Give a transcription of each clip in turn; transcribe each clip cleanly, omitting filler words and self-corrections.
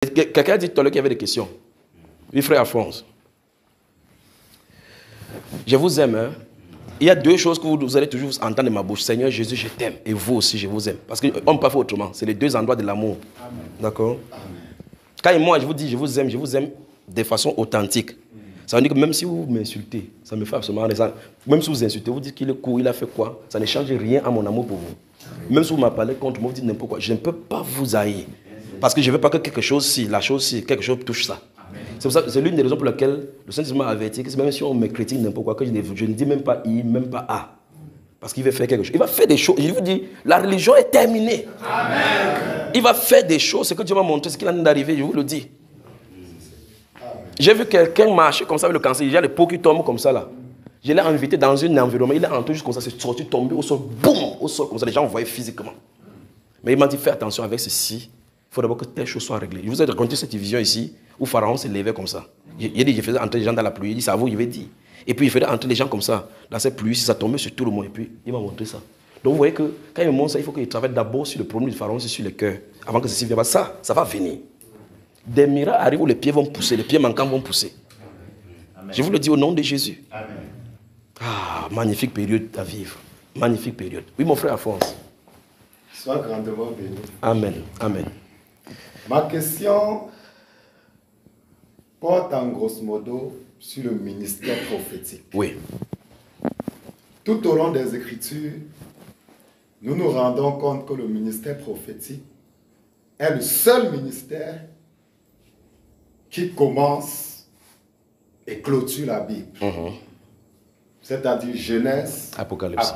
Quelqu'un a dit tout à l'heure qu'il y avait des questions. Oui, frère Alphonse. Je vous aime. Hein? Il y a deux choses que vous allez toujours entendre de ma bouche. Seigneur Jésus, je t'aime. Et vous aussi, je vous aime. Parce qu'on ne peut pas faire autrement. C'est les deux endroits de l'amour. D'accord? Quand moi, je vous dis je vous aime de façon authentique. Ça veut dire que même si vous m'insultez, ça me fait absolument rien. Même si vous insultez, vous dites qu'il est court, il a fait quoi, ça ne change rien à mon amour pour vous. Même si vous m'appelez contre moi, vous dites n'importe quoi, je ne peux pas vous haïr. Parce que je ne veux pas que quelque chose, quelque chose touche ça. C'est pour ça, c'est l'une des raisons pour lesquelles le Saint-Esprit m'a averti que même si on me critique n'importe quoi, que je ne dis même pas I, même pas A. Parce qu'il va faire quelque chose. Il va faire des choses. Je vous dis, la religion est terminée. Amen. Il va faire des choses. Ce que Dieu m'a montré, ce qu'il a d'arriver, je vous le dis. J'ai vu quelqu'un marcher comme ça avec le cancer. Il y a des peaux qui tombent comme ça là. Je l'ai invité dans un environnement. Il est entré juste comme ça, c'est sorti, tombé au sol, boum, au sol comme ça. Les gens voyaient physiquement. Mais il m'a dit, fais attention avec ceci. Il faut d'abord que telle chose soit réglée. Je vous ai raconté cette vision ici où Pharaon s'est levé comme ça. Il a dit, je faisais entrer les gens dans la pluie. Il dit, ça vous, il avait dit. Et puis il faisait entrer les gens comme ça, dans cette pluie, si ça tombait sur tout le monde. Et puis il m'a montré ça. Donc vous voyez que quand il me montre ça, il faut qu'il travaille d'abord sur le problème du Pharaon, c'est sur le cœur. Avant que ceci vienne. Ça va venir. Des miracles arrivent où les pieds vont pousser, les pieds manquants vont pousser. Amen. Je vous le dis au nom de Jésus. Amen. Ah, magnifique période à vivre. Magnifique période. Oui, mon frère Alphonse. Sois grandement béni. Amen. Amen. Ma question porte en grosso modo sur le ministère prophétique. Oui. Tout au long des Écritures, nous nous rendons compte que le ministère prophétique est le seul ministère qui commence et clôture la Bible. C'est-à-dire Genèse, Apocalypse.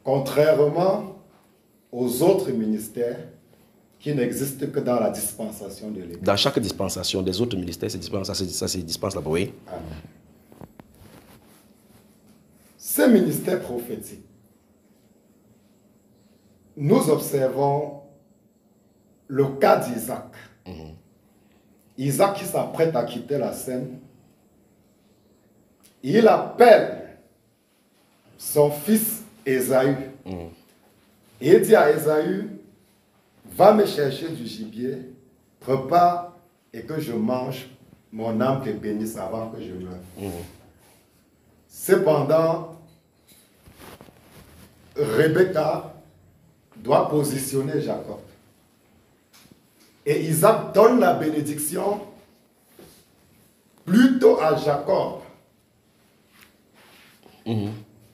Contrairement aux autres ministères qui n'existent que dans la dispensation de l'Église. Dans chaque dispensation des autres ministères, ça se dispense là-bas, oui. Amen. Ce ministère prophétique, nous observons le cas d'Isaac. Isaac qui s'apprête à quitter la scène, il appelle son fils Ésaü. Et il dit à Ésaü, va me chercher du gibier, prépare et que je mange, mon âme te bénisse avant que je meure. Cependant, Rebecca doit positionner Jacob. Et Isaac donne la bénédiction plutôt à Jacob.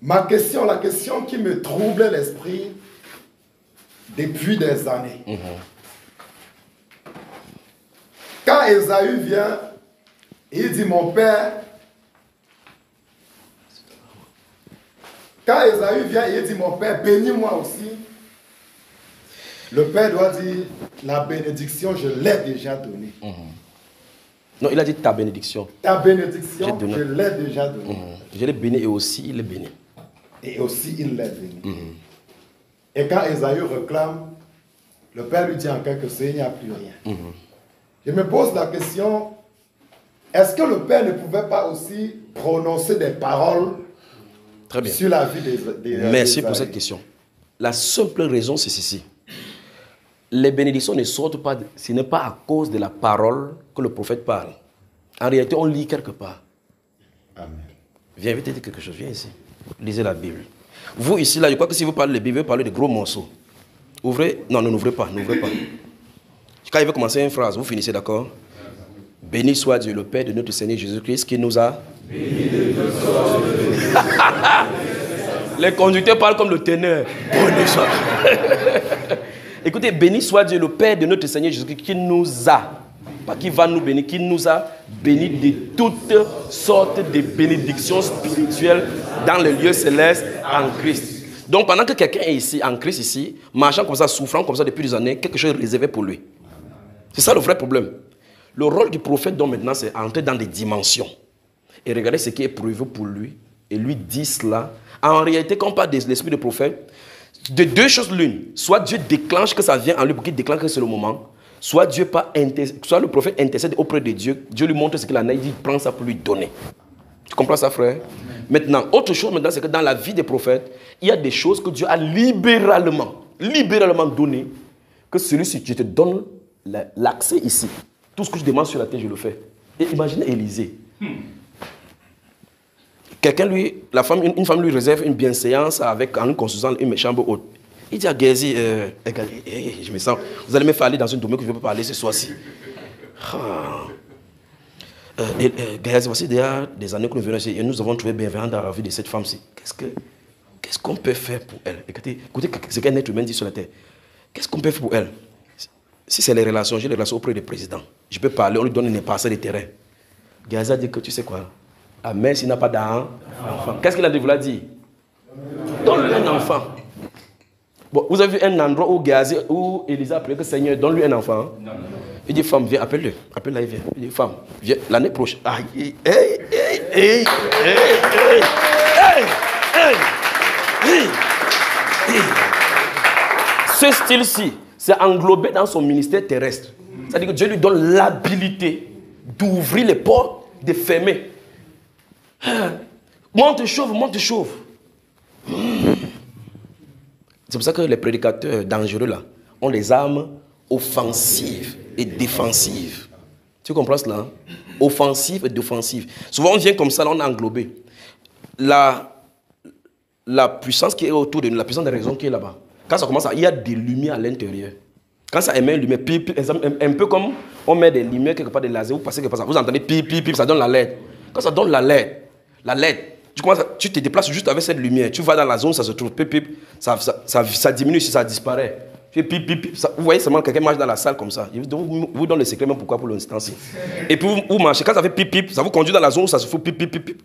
La question qui me troublait l'esprit depuis des années. Quand Ésaü vient, il dit, mon père. Quand Ésaü vient, il dit, mon père, bénis-moi aussi. Le père doit dire, la bénédiction, je l'ai déjà donnée. Non, il a dit ta bénédiction. Ta bénédiction, je l'ai déjà donnée. Je l'ai béni et aussi il est béni. Et aussi il l'est béni. Et quand Ésaü réclame, le père lui dit en quelque sorte, il n'y a plus rien. Je me pose la question, est-ce que le père ne pouvait pas aussi prononcer des paroles très bien sur la vie des Merci pour cette question. La simple raison, c'est ceci. Les bénédictions ne sortent pas, ce n'est pas à cause de la parole que le prophète parle. En réalité, on lit quelque part. Amen. Viens, je vais te dire quelque chose, viens ici. Lisez la Bible. Vous, ici, là, je crois que si vous parlez de la Bible, vous parlez de gros morceaux. Ouvrez, non, n'ouvrez pas, n'ouvrez pas. Quand il veut commencer une phrase, vous finissez, d'accord? Béni soit Dieu, le Père de notre Seigneur Jésus-Christ, qui nous a... Béni de Les conducteurs parlent comme le ténor. Béni soit Écoutez, béni soit Dieu, le Père de notre Seigneur Jésus-Christ, qui nous a, pas qui va nous bénir, qui nous a bénis de toutes sortes de bénédictions spirituelles dans les lieux célestes en Christ. Donc pendant que quelqu'un est ici, en Christ ici, marchant comme ça, souffrant comme ça depuis des années, quelque chose est réservé pour lui. C'est ça le vrai problème. Le rôle du prophète, donc maintenant, c'est entrer dans des dimensions et regarder ce qui est prévu pour lui et lui dire cela. En réalité, quand on parle de l'esprit de prophète, de deux choses l'une. Soit Dieu déclenche que ça vient en lui pour qu'il déclenche que c'est le moment. Soit le prophète intercède auprès de Dieu. Dieu lui montre ce qu'il en a. Il dit, prends ça pour lui donner. Tu comprends ça, frère? Amen. Maintenant, autre chose maintenant, c'est que dans la vie des prophètes, il y a des choses que Dieu a libéralement données. Que celui-ci, je te donne l'accès ici. Tout ce que je demande sur la terre, je le fais. Et imaginez Élisée. Quelqu'un lui, une femme lui réserve une bienséance en lui construisant une chambre haute. Il dit à Gézi, je me sens, vous allez me faire aller dans un domaine que je ne peux pas parler ce soir-ci. Gézi, voici déjà des années que nous venons ici et nous avons trouvé bienveillant dans la vie de cette femme-ci. Qu'est-ce qu'on peut faire pour elle? Écoutez ce qu'un être humain dit sur la terre. Qu'est-ce qu'on peut faire pour elle? Si c'est les relations, j'ai les relations auprès du président. Je peux parler, on lui donne une parcelle de terrain. Gézi a dit que tu sais quoi? Ah, mais s'il n'a pas d'enfant, qu'est-ce qu'il a dit? Vous l'a dit? Donne-lui un enfant. Bon, vous avez vu un endroit où Élisée a prié que Seigneur, donne-lui un enfant. Hein? Non. Il dit, femme, viens, appelle-le. Appelle-la, il vient. Il dit, femme, viens, l'année prochaine. Ce style-ci, c'est englobé dans son ministère terrestre. C'est-à-dire que Dieu lui donne l'habilité d'ouvrir les portes, de fermer. Monte chauve. C'est pour ça que les prédicateurs dangereux là ont des armes offensives et défensives. Tu comprends cela? Offensive et défensive. Souvent on vient comme ça, là, on a englobé. La puissance qui est autour de nous, la puissance de raison qui est là-bas. Quand ça commence, il y a des lumières à l'intérieur. Quand ça émet une lumière, un peu comme on met des lumières quelque part, des lasers, vous passez quelque part, vous entendez pip, ça donne l'alerte. Quand ça donne l'alerte, tu te déplaces juste avec cette lumière, tu vas dans la zone, ça se trouve, ça diminue, ça disparaît. Vous voyez seulement quelqu'un marche dans la salle comme ça. Je vous donne le secret même pourquoi pour l'instant-ci. Et puis vous marchez, quand ça fait pip, ça vous conduit dans la zone où ça se fout pip.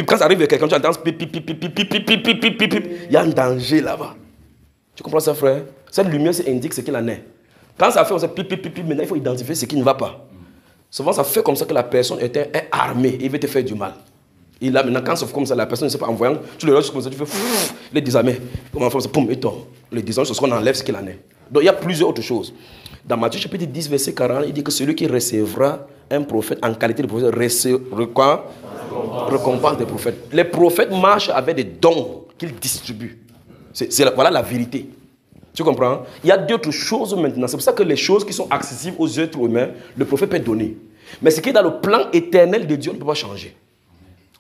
Quand ça arrive avec quelqu'un, tu entends pip. Il y a un danger là-bas. Tu comprends ça, frère? Cette lumière, ça indique ce qu'il en est. Quand ça fait, on sait pip, maintenant il faut identifier ce qui ne va pas. Souvent, ça fait comme ça que la personne est armée et il veut te faire du mal. Et là, maintenant, quand ça fait comme ça, la personne ne sait pas, en voyant, tu le lâches comme ça, tu fais les désarmés. Comment faire ça? Poum, et tombe. Les désarmés, c'est ce qu'on enlève, ce qu'il en est. Donc, il y a plusieurs autres choses. Dans Matthieu chapitre 10, verset 40, il dit que celui qui recevra un prophète en qualité de prophète récompense des prophètes. Les prophètes marchent avec des dons qu'ils distribuent. Voilà la vérité. Tu comprends? Il y a d'autres choses maintenant. C'est pour ça que les choses qui sont accessibles aux êtres humains, le prophète peut donner. Mais ce qui est dans le plan éternel de Dieu ne peut pas changer.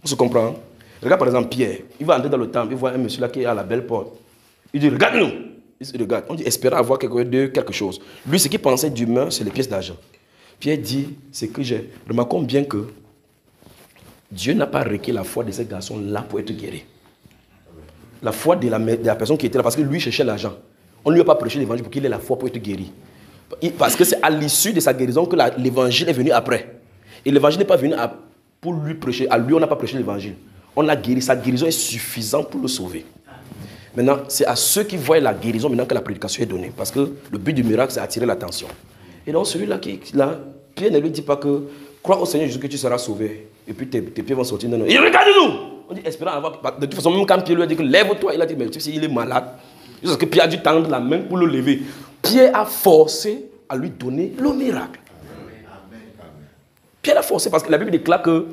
On se comprend? Regarde par exemple Pierre. Il va entrer dans le temple, il voit un monsieur là qui est à la belle porte. Il dit, regarde-nous. Il se regarde. On dit, espérant avoir quelque chose. Lui, ce qu'il pensait d'humain, c'est les pièces d'argent. Pierre dit, c'est que j'ai. Remarquons bien que Dieu n'a pas requis la foi de ces garçons-là pour être guéris. La foi de la personne qui était là, parce que lui cherchait l'argent. On ne lui a pas prêché l'évangile pour qu'il ait la foi pour être guéri. Parce que c'est à l'issue de sa guérison que l'évangile est venu après. Et l'évangile n'est pas venu pour lui prêcher. À lui, on n'a pas prêché l'évangile. On l'a guéri. Sa guérison est suffisante pour le sauver. Maintenant, c'est à ceux qui voient la guérison maintenant que la prédication est donnée. Parce que le but du miracle, c'est attirer l'attention. Et donc, celui-là Pierre ne lui dit pas que crois au Seigneur Jésus que tu seras sauvé. Et puis tes pieds vont sortir. Non. Il dit, regarde-nous. On dit, espérant avoir. De toute façon, même quand Pierre lui a dit que lève-toi, il a dit, mais tu sais, il est malade. Parce que Pierre a dû tendre la main pour le lever. Pierre a forcé à lui donner le miracle. Pierre a forcé parce que la Bible déclare que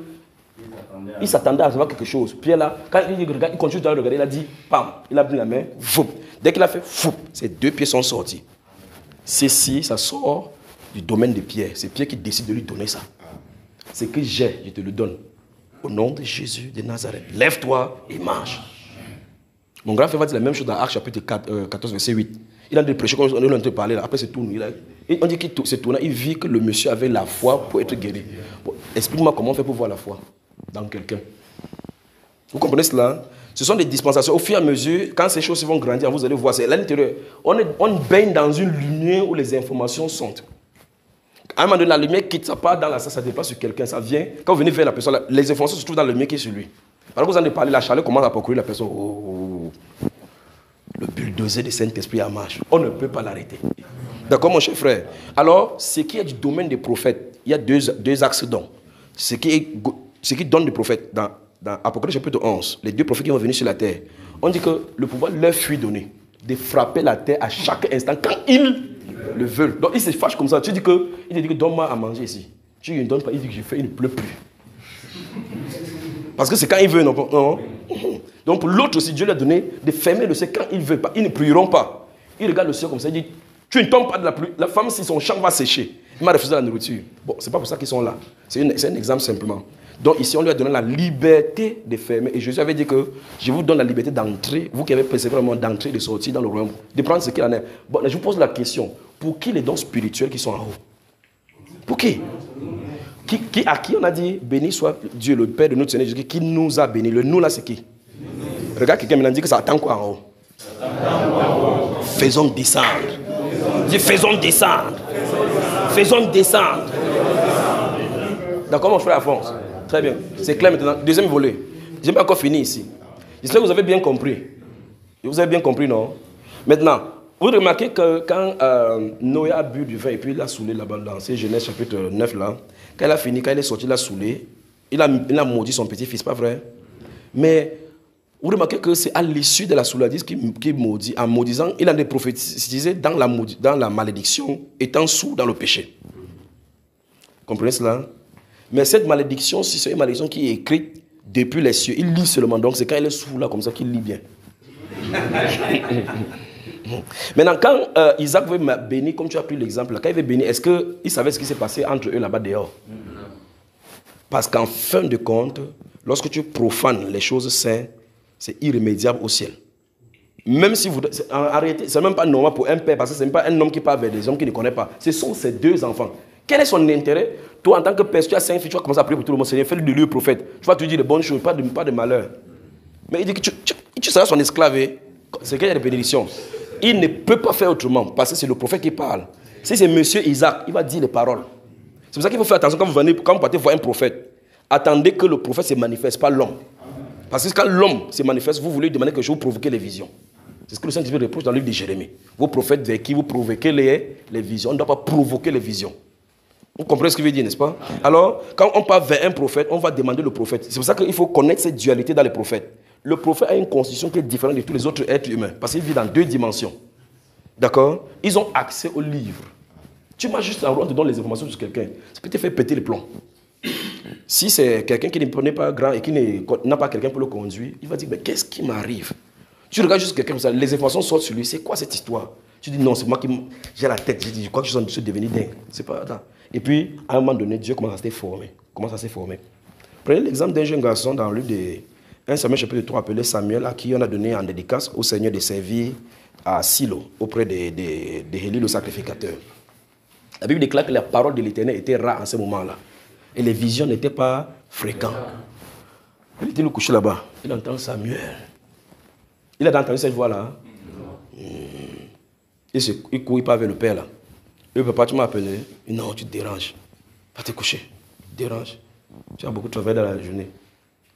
il s'attendait à recevoir quelque chose. Pierre là, quand il regarde, il continue de regarder, il a dit, pam, il a pris la main, foup. Dès qu'il a fait foup, ses deux pieds sont sortis. Ceci, ça sort du domaine de Pierre. C'est Pierre qui décide de lui donner ça. Ce que j'ai, je te le donne. Au nom de Jésus de Nazareth, lève-toi et marche. Mon grand frère va dire la même chose dans Actes chapitre 14, verset 8. Il a dit prêcher comme on est en train de parler là. Après, c'est tourné. On dit qu'il s'est tourné. Il vit que le monsieur avait la foi pour être guéri. Bon, explique-moi comment on fait pour voir la foi dans quelqu'un. Vous comprenez cela? Ce sont des dispensations. Au fur et à mesure, quand ces choses vont grandir, vous allez voir, c'est à l'intérieur. On baigne dans une lumière où les informations sont. À un moment donné, la lumière quitte, ça part dans la salle, ça dépasse sur quelqu'un, ça vient. Quand vous venez vers la personne, les informations se trouvent dans la lumière qui est sur lui. Alors que vous en avez parlé, la chaleur commence à parcourir la personne. Le bulldozer de Saint-Esprit en marche. On ne peut pas l'arrêter. D'accord, mon cher frère? Alors, ce qui est du domaine des prophètes, il y a deux axes dons. Ce qui donne des prophètes, dans Apocalypse chapitre 11, les deux prophètes qui vont venir sur la terre, on dit que le pouvoir leur fut donné de frapper la terre à chaque instant quand ils le veulent. Donc, ils se fâchent comme ça. Il te dit que donne-moi à manger ici. Tu ne donnes pas, il dit que j'ai fait, il ne pleut plus. Parce que c'est quand il veut, non. Donc pour l'autre aussi, Dieu lui a donné de fermer le ciel quand il ne veut pas. Ils ne prieront pas. Il regarde le ciel comme ça, il dit, Tu ne tombes pas de la pluie. La femme, si son champ va sécher, il m'a refusé la nourriture. Bon, c'est pas pour ça qu'ils sont là. C'est un exemple simplement. Donc ici, on lui a donné la liberté de fermer. Et Jésus avait dit que je vous donne la liberté d'entrer, vous qui avez persévéré vraiment d'entrer et de sortir dans le royaume, de prendre ce qu'il en est. Bon, je vous pose la question, pour qui les dons spirituels qui sont en haut? Pour qui? À qui on a dit, béni soit Dieu, le Père de notre Seigneur Jésus, qui nous a bénis. Le nous là, c'est qui? Regarde, quelqu'un maintenant dit que ça attend quoi en haut? Faisons descendre. Dis, faisons descendre. Faisons descendre. D'accord, mon frère Alphonse? Très bien. C'est clair maintenant. Deuxième volet. Je n'ai pas encore fini ici. J'espère que vous avez bien compris. Vous avez bien compris, non? Maintenant, vous remarquez que quand Noé a bu du vin et puis il a saoulé là-bas dans Genèse chapitre 9 là, quand il a fini, quand il est sorti, il a saoulé, il a maudit son petit-fils, pas vrai? Mais vous remarquez que c'est à l'issue de la souladise qu'il maudit. En maudisant, il a des prophétisé dans la malédiction, étant sous dans le péché. Comprenez cela? Mais cette malédiction, si c'est une malédiction qui est écrite depuis les cieux, il lit seulement. Donc c'est quand il est sous là comme ça qu'il lit bien. Maintenant, quand Isaac veut bénir, comme tu as pris l'exemple, quand il veut bénir, est-ce qu'il savait ce qui s'est passé entre eux là-bas dehors? Parce qu'en fin de compte, lorsque tu profanes les choses saintes, c'est irrémédiable au ciel. Même si vous... En réalité, ce n'est même pas normal pour un père, parce que ce n'est pas un homme qui parle vers des hommes qu'il ne connaît pas. Ce sont ses deux enfants. Quel est son intérêt? Toi, en tant que père, si tu as 5 filles, tu vas commencer à prier pour tout le monde. Seigneur, fais-le de lui prophète. Tu vas te dire de bonnes choses, pas de malheur. Mais il dit que tu seras son esclave. C'est qu'il y a des bénédictions. Il ne peut pas faire autrement, parce que c'est le prophète qui parle. Si c'est monsieur Isaac, il va dire les paroles. C'est pour ça qu'il faut faire attention quand vous partez voir un prophète. Attendez que le prophète se manifeste, pas l'homme. Parce que quand l'homme se manifeste, vous voulez demander que je vous provoque les visions. C'est ce que le Saint-Esprit reproche dans le livre de Jérémie. Vos prophètes vers qui vous provoquez les visions. On ne doit pas provoquer les visions. Vous comprenez ce qu'il veut dire, n'est-ce pas? Alors, quand on part vers un prophète, on va demander le prophète. C'est pour ça qu'il faut connaître cette dualité dans les prophètes. Le prophète a une constitution qui est différente de tous les autres êtres humains. Parce qu'il vit dans 2 dimensions. D'accord? Ils ont accès au livre. Tu m'as juste envoyé, on te donne les informations sur quelqu'un. Ça peut te faire péter les plombs. Si c'est quelqu'un qui n'est pas grand et qui n'a pas quelqu'un pour le conduire, il va dire, mais qu'est-ce qui m'arrive? Tu regardes juste quelqu'un comme ça, les informations sortent sur lui, c'est quoi cette histoire? Tu dis, non, c'est moi qui j'ai la tête, je crois que je suis devenu dingue. C'est pas attends. Et puis, à un moment donné, Dieu commence à se former. Prenez l'exemple d'un jeune garçon dans le livre de 1 Samuel chapitre 3, appelé Samuel, à qui on a donné en dédicace au Seigneur de servir à Silo, auprès de Élie le sacrificateur. La Bible déclare que la parole de l'Éternel était rare en ce moment-là. Et les visions n'étaient pas fréquentes. Il était le couché là-bas. Il entend Samuel. Il a entendu cette voix-là. Il court, il part vers le père là. Le papa, tu m'as appelé. Non, tu te déranges. Va te coucher. Tu te déranges. Tu as beaucoup travaillé dans la journée.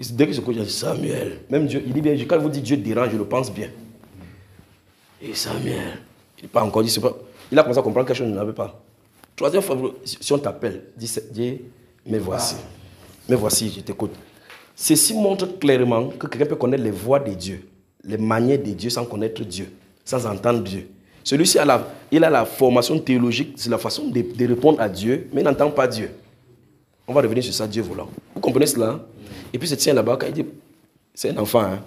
Et dès qu'il se couche, il dit Samuel. Même Dieu, il dit bien, quand il vous dit Dieu dérange, je le pense bien. Et Samuel, il n'a pas encore dit, c'est pas. Il a commencé à comprendre quelque chose qu'il n'avait pas. Troisième fois, si on t'appelle, dis, mais voici. Mais voici, je t'écoute. Ceci montre clairement que quelqu'un peut connaître les voies de Dieu, les manières de Dieu sans connaître Dieu, sans entendre Dieu. Celui-ci, il a la formation théologique, c'est la façon de répondre à Dieu, mais il n'entend pas Dieu. On va revenir sur ça, Dieu voulant. Vous comprenez cela? Et puis, il se tient là-bas, quand il dit, c'est un enfant. Hein?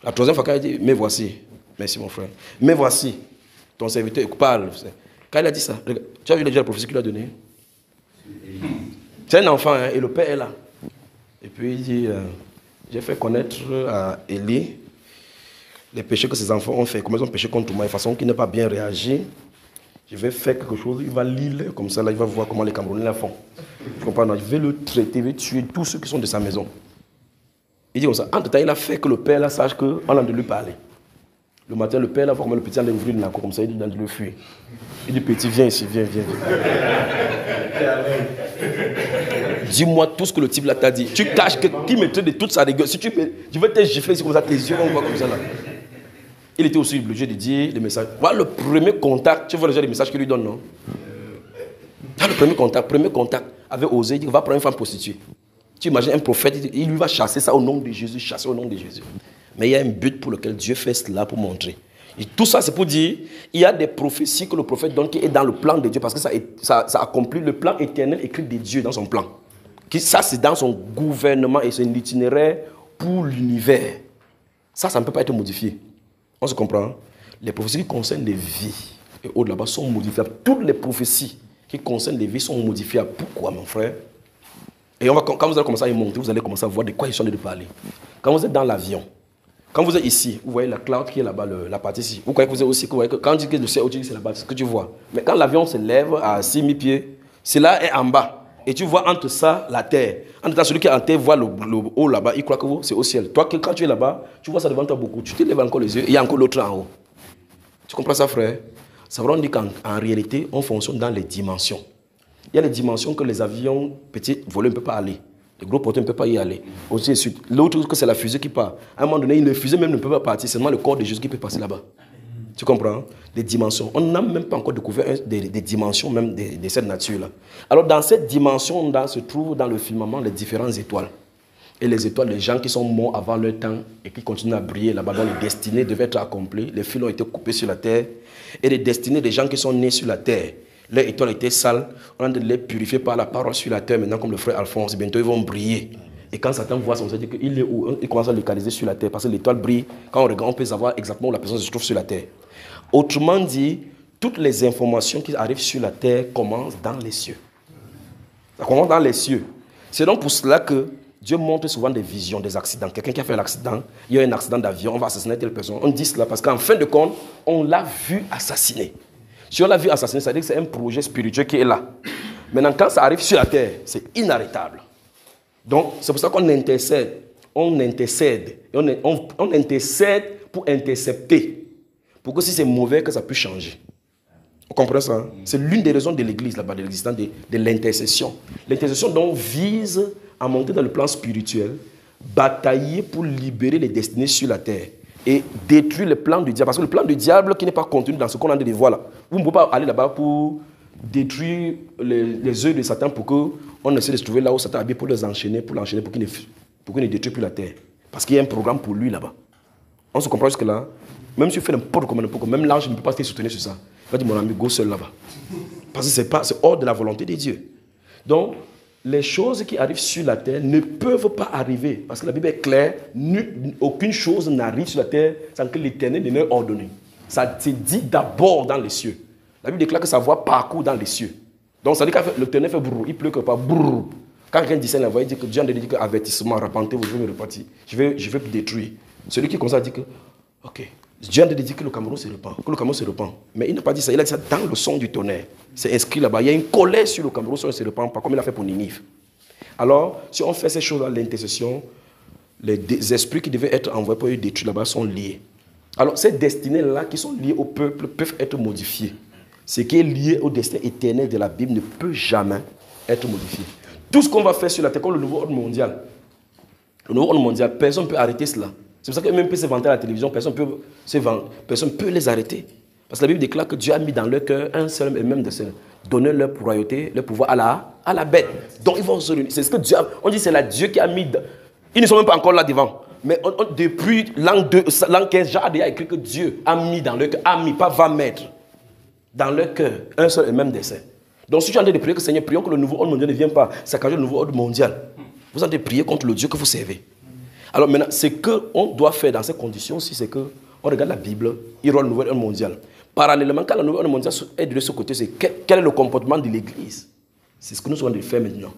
La troisième fois, quand il dit, mais voici. Merci, mon frère. Mais voici, ton serviteur parle. Quand il a dit ça, tu as vu déjà la prophétie qu'il a donnée? C'est un enfant, hein, et le père est là. Et puis il dit, j'ai fait connaître à Élie les péchés que ses enfants ont fait, comment ils ont péché contre moi, de façon qu'il n'a pas bien réagi. Je vais faire quelque chose, il va lire comme ça, là, il va voir comment les Camerounais la font. Tu comprends? Non, je vais le traiter, je vais tuer tous ceux qui sont de sa maison. Il dit comme ça, entre temps, il a fait que le père là sache qu'on a de lui parler. Le matin, le père là voit comment le petit allait ouvrir le nako, comme ça, il dit dans le fuir. Il dit, petit, viens ici, viens. Dis-moi tout ce que le type là t'a dit. Tu caches qui me traite de toute sa rigueur. Si tu veux te gifler ici comme ça, tes yeux vont voir comme ça là. Il était aussi obligé de dire les messages. Voilà le premier contact. Tu vois déjà les messages qu'il lui donne, non? Le premier contact avait osé dire, va prendre une femme prostituée. Tu imagines un prophète, il lui va chasser ça au nom de Jésus, chasser au nom de Jésus. Mais il y a un but pour lequel Dieu fait cela pour montrer. Et tout ça, c'est pour dire, il y a des prophéties que le prophète donne qui est dans le plan de Dieu, parce que ça accomplit le plan éternel écrit de Dieu dans son plan. Ça, c'est dans son gouvernement et c'est un itinéraire pour l'univers. Ça ne peut pas être modifié. On se comprend? Les prophéties qui concernent les vies, et autres là-bas sont modifiables. Toutes les prophéties qui concernent les vies sont modifiables. Pourquoi, mon frère? Et quand vous allez commencer à y monter, vous allez commencer à voir de quoi ils sont en train de parler. Quand vous êtes dans l'avion, quand vous êtes ici, vous voyez la cloud qui est là-bas, la partie ici. Vous croyez que vous êtes aussi, vous voyez que quand on dit que le ciel, c'est là-bas, c'est ce que tu vois. Mais quand l'avion se lève à 6000 pieds, cela est en bas. Et tu vois entre ça, la terre. Entre temps, celui qui est en terre voit le haut là-bas, il croit que c'est au ciel. Toi, quand tu es là-bas, tu vois ça devant toi beaucoup. Tu te lèves encore les yeux et il y a encore l'autre en haut. Tu comprends ça, frère? Ça veut dire qu'en réalité, on fonctionne dans les dimensions. Il y a les dimensions que les avions, petits volets, ne peuvent pas aller. Les gros porteurs ne peuvent pas y aller. L'autre, que c'est la fusée qui part. À un moment donné, le fusée même ne peut pas partir. C'est seulement le corps de Jésus qui peut passer là-bas. Tu comprends? Des dimensions. On n'a même pas encore découvert des dimensions même de cette nature-là. Alors, dans cette dimension-là se trouvent dans le firmament les différentes étoiles. Et les étoiles, les gens qui sont morts avant leur temps et qui continuent à briller là-bas, dont les destinées devaient être accomplies. Les fils ont été coupés sur la terre. Et les destinées des gens qui sont nés sur la terre. Leurs étoiles étaient sales. On a de les purifier par la parole sur la terre. Maintenant, comme le frère Alphonse, bientôt ils vont briller. Et quand Satan voit ça, on se dit qu'il est où? Il commence à localiser sur la terre. Parce que l'étoile brille. Quand on regarde, on peut savoir exactement où la personne se trouve sur la terre. Autrement dit, toutes les informations qui arrivent sur la terre commencent dans les cieux. Ça commence dans les cieux. C'est donc pour cela que Dieu montre souvent des visions, des accidents. Quelqu'un qui a fait l'accident, il y a un accident d'avion, on va assassiner telle personne. On dit cela parce qu'en fin de compte, on l'a vu assassiner. Si on l'a vu assassiner, ça veut dire que c'est un projet spirituel qui est là. Maintenant, quand ça arrive sur la terre, c'est inarrêtable. Donc, c'est pour ça qu'on intercède. On intercède. On intercède pour intercepter. Pour que si c'est mauvais, que ça puisse changer. On comprend ça? Hein? C'est l'une des raisons de l'Église, là-bas, de l'existence de l'intercession. L'intercession, donc, vise à monter dans le plan spirituel, batailler pour libérer les destinées sur la terre et détruire le plan du diable. Parce que le plan du diable qui n'est pas contenu dans ce qu'on a de voir là. Vous ne pouvez pas aller là-bas pour détruire les œufs de Satan pour qu'on essaie de se trouver là où Satan habite pour les enchaîner, pour l'enchaîner, pour qu'il ne détruise plus la terre. Parce qu'il y a un programme pour lui là-bas. On se comprend jusque-là? Même si tu fais n'importe comment, même l'ange ne peut pas te soutenir sur ça. Il va dire, mon ami, go seul là-bas. Parce que c'est hors de la volonté de Dieu. Donc, les choses qui arrivent sur la terre ne peuvent pas arriver. Parce que la Bible est claire, aucune chose n'arrive sur la terre sans que l'Éternel ne l'ait ordonné. Ça se dit d'abord dans les cieux. La Bible déclare que sa voix parcourt dans les cieux. Donc, ça dit que l'Éternel fait brrr, il pleut que pas brrr. Quand quelqu'un dit ça, il va dire que Dieu a dit que avertissement, repentez-vous, je vais me repartir. Je vais détruire. Celui qui commence à dire que, ok, Dieu a dit que le Cameroun se repent. Mais il n'a pas dit ça. Il a dit ça dans le son du tonnerre. C'est inscrit là-bas. Il y a une colère sur le Cameroun si on ne se repent pas, comme il a fait pour Ninive. Alors, si on fait ces choses à l'intercession, les esprits qui devaient être envoyés pour les détruire là-bas sont liés. Alors, ces destinées-là qui sont liées au peuple peuvent être modifiées. Ce qui est lié au destin éternel de la Bible ne peut jamais être modifié. Tout ce qu'on va faire sur la terre, comme le nouveau ordre mondial. Le nouveau ordre mondial, personne ne peut arrêter cela. C'est pour ça que même peut se vanter à la télévision, personne ne peut les arrêter. Parce que la Bible déclare que Dieu a mis dans leur cœur un seul et même dessein. Donner leur royauté, leur pouvoir à la bête. Donc ils vont se réunir. C'est ce que Dieu a, on dit c'est la Dieu qui a mis. Ils ne sont même pas encore là devant. Mais depuis l'an 15, Jean a déjà écrit que Dieu a mis dans leur cœur, pas va mettre dans leur cœur un seul et même dessein. Donc si tu es en train de prier que Seigneur, prions que le nouveau ordre mondial ne vienne pas saccager le nouveau ordre mondial. Vous êtes en train de prier contre le Dieu que vous servez. Alors maintenant, ce qu'on doit faire dans ces conditions aussi, c'est qu'on regarde la Bible, il y aura le nouvel ordre mondial. Parallèlement, quand le nouvel ordre mondial est de ce côté, c'est quel est le comportement de l'Église? C'est ce que nous sommes en train de faire maintenant.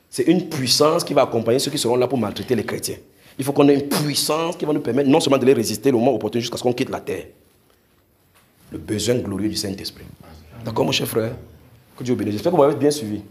C'est une puissance qui va accompagner ceux qui seront là pour maltraiter les chrétiens. Il faut qu'on ait une puissance qui va nous permettre non seulement de les résister le moment opportun jusqu'à ce qu'on quitte la terre. Le besoin glorieux du Saint-Esprit. D'accord, mon cher frère? Que Dieu bénisse. J'espère que vous m'avez bien suivi.